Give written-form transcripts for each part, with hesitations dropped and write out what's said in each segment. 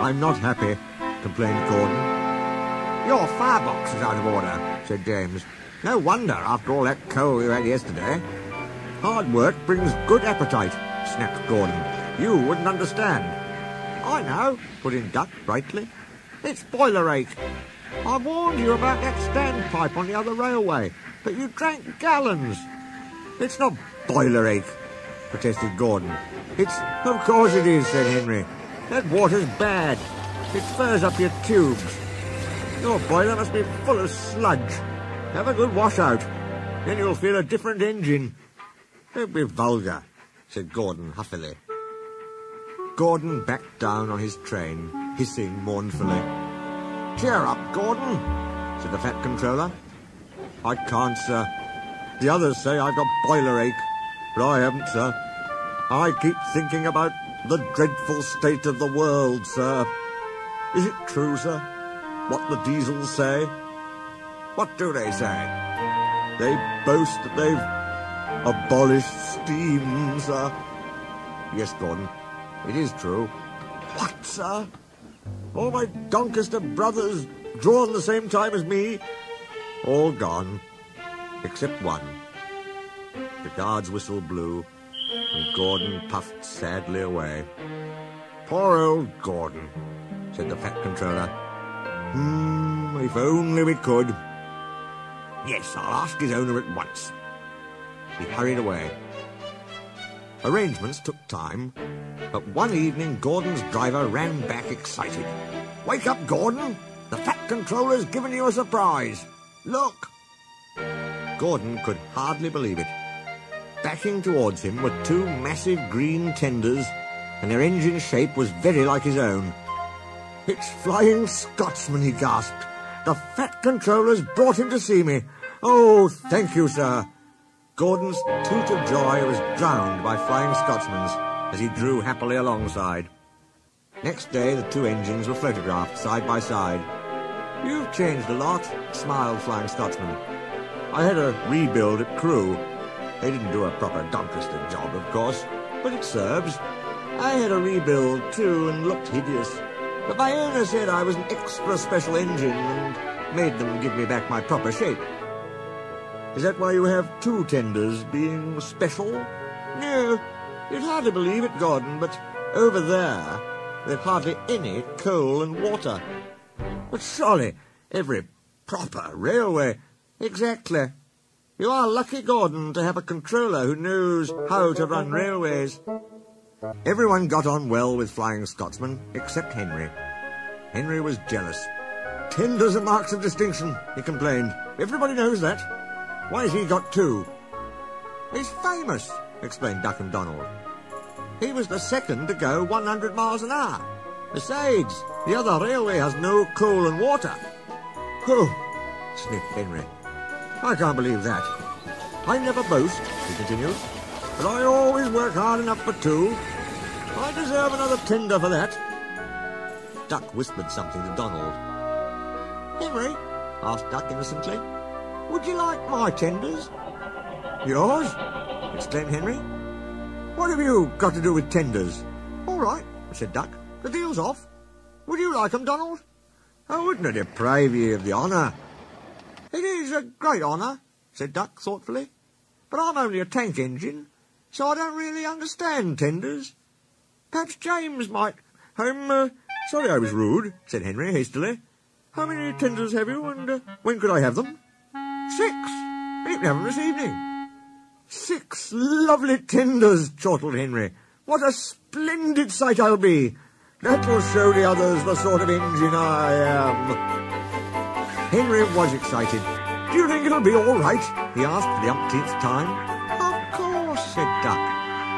I'm not happy, complained Gordon. Your firebox is out of order, said James. No wonder, after all that coal you had yesterday. Hard work brings good appetite, snapped Gordon. You wouldn't understand. I know, put in Duck brightly. It's boiler ache. I warned you about that standpipe on the other railway, but you drank gallons. It's not boiler ache, protested Gordon. Of course it is, said Henry. That water's bad. It furs up your tubes. Your boiler must be full of sludge. Have a good wash out. Then you'll feel a different engine. Don't be vulgar, said Gordon huffily. Gordon backed down on his train, hissing mournfully. Cheer up, Gordon, said the Fat Controller. I can't, sir. The others say I've got boiler ache, but I haven't, sir. I keep thinking about the dreadful state of the world, sir. Is it true, sir, what the diesels say? What do they say? They boast that they've abolished steam, sir. Yes, Gordon, it is true. What, sir? All my Doncaster brothers drawn the same time as me? All gone, except one. The guard's whistle blew, and Gordon puffed sadly away. Poor old Gordon, said the Fat Controller. If only we could. Yes, I'll ask his owner at once. He hurried away. Arrangements took time, but one evening Gordon's driver ran back excited. Wake up, Gordon! The Fat Controller's given you a surprise. Look! Gordon could hardly believe it. Backing towards him were two massive green tenders, and their engine shape was very like his own. It's Flying Scotsman, he gasped. The Fat Controller's brought him to see me. Oh, thank you, sir. Gordon's toot of joy was drowned by Flying Scotsman's as he drew happily alongside. Next day, the two engines were photographed side by side. You've changed a lot, smiled Flying Scotsman. I had a rebuild at Crewe. They didn't do a proper Doncaster job, of course, but it serves. I had a rebuild, too, and looked hideous. But my owner said I was an extra special engine and made them give me back my proper shape. Is that why you have two tenders, being special? No, you'd hardly believe it, Gordon, but over there, there's hardly any coal and water. But surely every proper railway... Exactly. You are lucky, Gordon, to have a controller who knows how to run railways. Everyone got on well with Flying Scotsman, except Henry. Henry was jealous. Tenders are marks of distinction, he complained. Everybody knows that. Why has he got two? He's famous, explained Duck and Donald. He was the second to go 100 miles an hour. Besides, the other railway has no coal and water. Oh, sniffed Henry. I can't believe that. I never boast, he continued, but I always work hard enough for two. I deserve another tender for that. Duck whispered something to Donald. Henry, asked Duck innocently, would you like my tenders? Yours? Exclaimed Henry. What have you got to do with tenders? All right, said Duck. The deal's off. Would you like 'em, Donald? I wouldn't deprive you of the honour. It is a great honour, said Duck thoughtfully, but I'm only a tank engine, so I don't really understand tenders. Perhaps James might... sorry I was rude, said Henry hastily. How many tenders have you, and when could I have them? 6. You can have them this evening. 6 lovely tenders, chortled Henry. What a splendid sight I'll be. That will show the others the sort of engine I am. Henry was excited. Do you think it'll be all right? He asked for the umpteenth time. Of course, said Duck.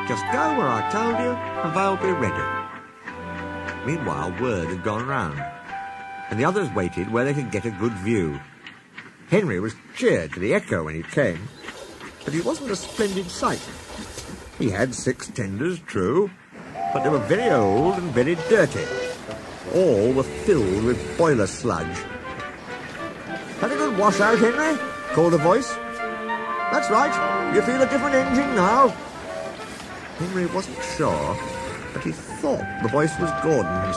Just go where I told you, and they'll be ready. Meanwhile, word had gone round, and the others waited where they could get a good view. Henry was cheered to the echo when he came, but he wasn't a splendid sight. He had 6 tenders, true, but they were very old and very dirty. All were filled with boiler sludge. Had a good wash out, Henry? Called a voice. That's right. You feel a different engine now. Henry wasn't sure, but he thought the voice was Gordon's.